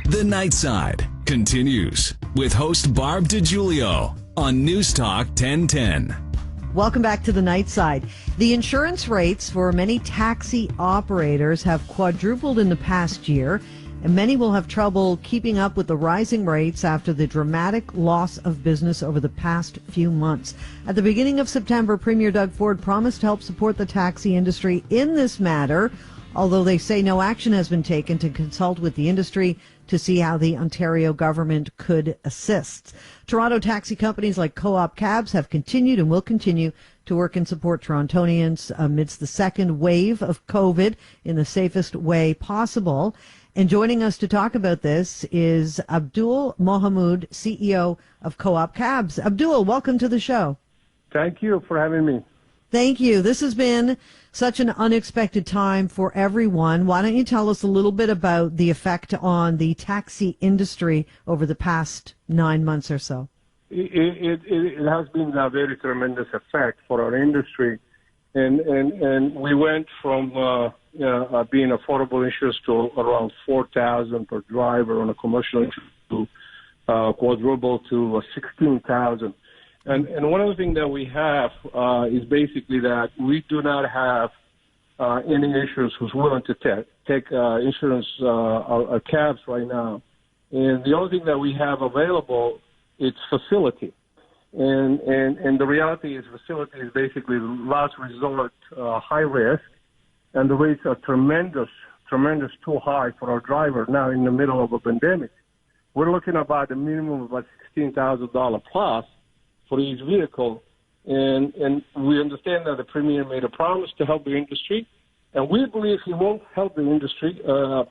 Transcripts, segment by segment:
The Night Side continues with host Barb Di Giulio on Newstalk 1010. Welcome back to The Night Side. The insurance rates for many taxi operators have quadrupled in the past year, and many will have trouble keeping up with the rising rates after the dramatic loss of business over the past few months. At the beginning of September, Premier Doug Ford promised to help support the taxi industry in this matter, although they say no action has been taken to consult with the industry to see how the Ontario government could assist. Toronto taxi companies like Co-op Cabs have continued and will continue to work and support Torontonians amidst the second wave of COVID in the safest way possible. And joining us to talk about this is Abdul Mohamoud, CEO of Co-op Cabs. Abdul, welcome to the show. Thank you for having me. Thank you. This has been such an unexpected time for everyone. Why don't you tell us a little bit about the effect on the taxi industry over the past 9 months or so? It has been a very tremendous effect for our industry. And we went from being affordable insurance to around $4,000 per driver on a commercial to quadruple to $16,000. And one of the things that we have is basically that we do not have any insurance who's willing to take insurance, our cabs right now. And the only thing that we have available is facility. And the reality is facility is basically last resort, high risk, and the rates are tremendous too high for our driver now in the middle of a pandemic. We're looking about a minimum of about $16,000 plus for each vehicle, and we understand that the Premier made a promise to help the industry, and we believe he won't help the industry,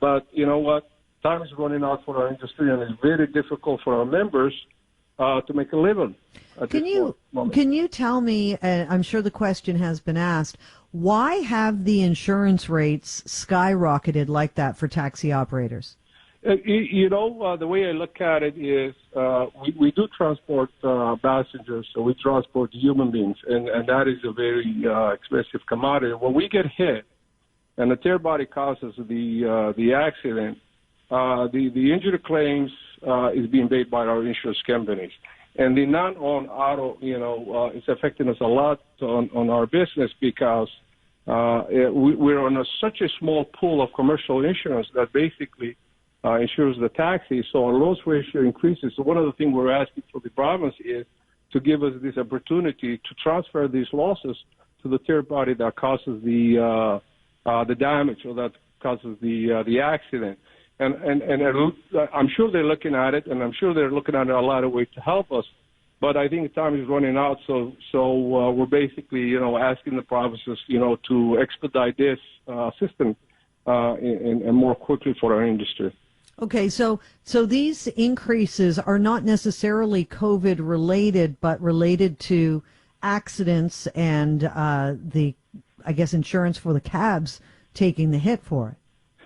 but you know what? Time is running out for our industry, and it's very difficult for our members to make a living. Can you tell me, and I'm sure the question has been asked, why have the insurance rates skyrocketed like that for taxi operators? The way I look at it is we do transport passengers, so we transport human beings, and that is a very expensive commodity. When we get hit and the third body causes the accident, the injury claims is being paid by our insurance companies. And the non-owned auto, is affecting us a lot on our business because we're on such a small pool of commercial insurance that basically insures the taxi, so our loss ratio increases. So one of the things we're asking for the province is to give us this opportunity to transfer these losses to the third party that causes the damage or that causes the accident. And I'm sure they're looking at it, and I'm sure they're looking at a lot of ways to help us. But I think time is running out, so we're basically, asking the provinces, to expedite this system and more quickly for our industry. Okay, so these increases are not necessarily COVID related, but related to accidents and insurance for the cabs taking the hit for it.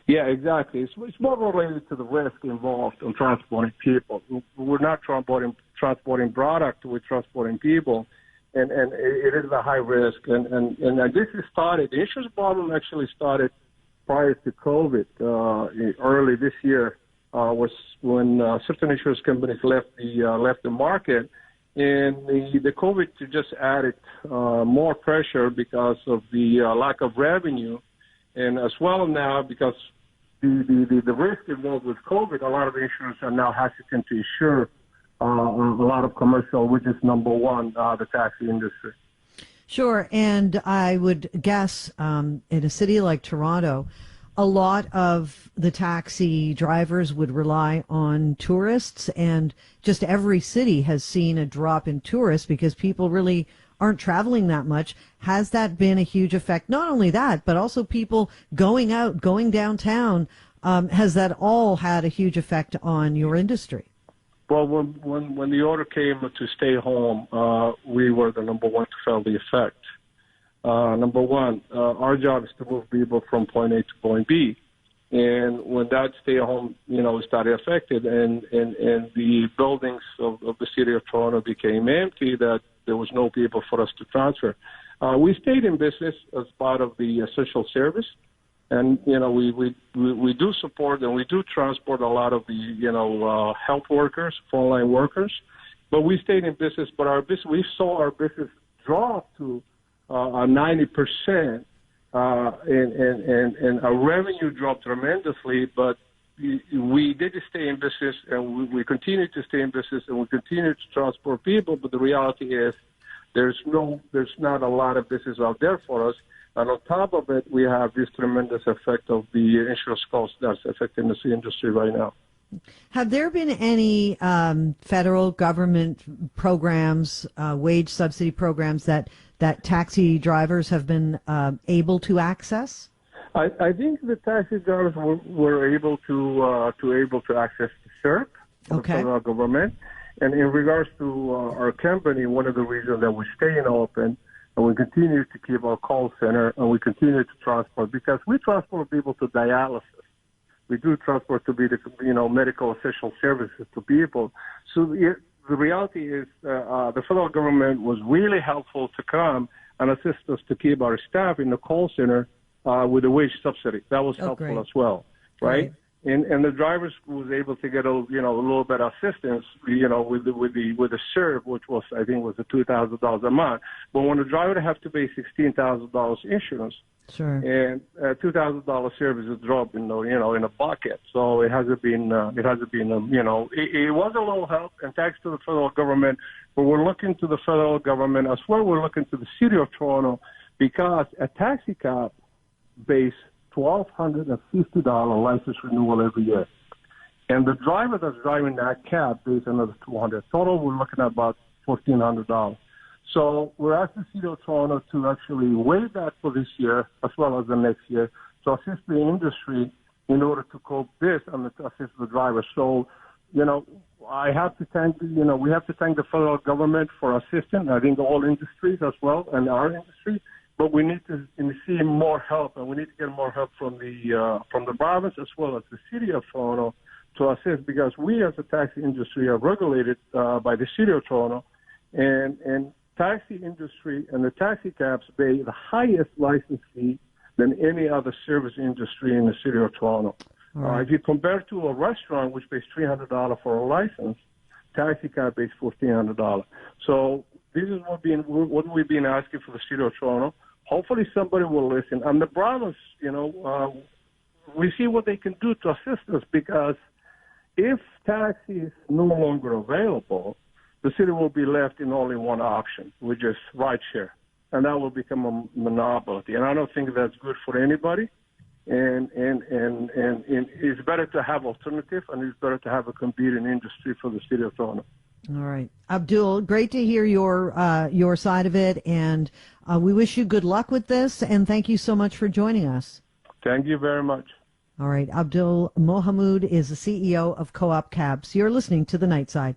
Yeah, exactly. It's more related to the risk involved in transporting people. We're not transporting product, we're transporting people, and it is a high risk. And this is started, the insurance problem actually started prior to COVID, early this year, was when certain insurance companies left the market, and the COVID just added more pressure because of the lack of revenue, and as well now because the risk involved with COVID, a lot of insurers are now hesitant to insure a lot of commercial, which is number one, the taxi industry. Sure, and I would guess in a city like Toronto, a lot of the taxi drivers would rely on tourists, and just every city has seen a drop in tourists because people really aren't traveling that much. Has that been a huge effect? Not only that, but also people going out, going downtown. Has that all had a huge effect on your industry? Well, when the order came to stay home, we were the number one to feel the effect. Number one, our job is to move people from point A to point B. And when that stay home, started affected and the buildings of the city of Toronto became empty, that there was no people for us to transfer. We stayed in business as part of the essential service, And, we do support and we do transport a lot of the, health workers, frontline workers. But we stayed in business, but we saw our business drop to 90%, and our revenue dropped tremendously, but we did stay in business, and we continue to stay in business, and we continue to transport people. But the reality is, there's not a lot of business out there for us. And on top of it, we have this tremendous effect of the insurance costs that's affecting the industry right now. Have there been any federal government programs, wage subsidy programs that taxi drivers have been able to access? I think the taxi drivers were able to access the SERP, the federal government. And in regards to our company, one of the reasons that we're staying open and we continue to keep our call center and we continue to transport, because we transport people to dialysis. We do transport to be the medical essential services to people. So the reality is the federal government was really helpful to come and assist us to keep our staff in the call center with a wage subsidy. That was helpful as well, right? And the drivers was able to get a little bit of assistance, with the SERP, which was, I think, was $2,000 a month. But when the driver have to pay $16,000 insurance, sure, and $2,000 service is dropped in a bucket. So it hasn't been it was a little help, and thanks to the federal government. But we're looking to the federal government as well. We're looking to the city of Toronto, because a taxi cab base $1,250 license renewal every year. And the driver that's driving that cab pays another $200. Total, we're looking at about $1,400. So we're asking the City of Toronto to actually waive that for this year as well as the next year to assist the industry in order to cope this and to assist the drivers. So, I have to thank, we have to thank the federal government for assistance. I think all industries as well, and our industry. But we need to see more help, and we need to get more help from the province as well as the City of Toronto to assist, because we as a taxi industry are regulated by the City of Toronto, and taxi industry and the taxi cabs pay the highest license fee than any other service industry in the City of Toronto. Right. If you compare to a restaurant, which pays $300 for a license, taxi cab pays $1,400. So this is what we've been asking for the City of Toronto. Hopefully somebody will listen. And the province, we see what they can do to assist us, because if taxi is no longer available, the city will be left in only one option, which is rideshare. And that will become a monopoly. And I don't think that's good for anybody. And it's better to have alternative, and it's better to have a competing industry for the City of Toronto. All right. Abdul, great to hear your side of it, and we wish you good luck with this, and thank you so much for joining us. Thank you very much. All right. Abdul Mohamoud is the CEO of Co-op Cabs. You're listening to The Night Side.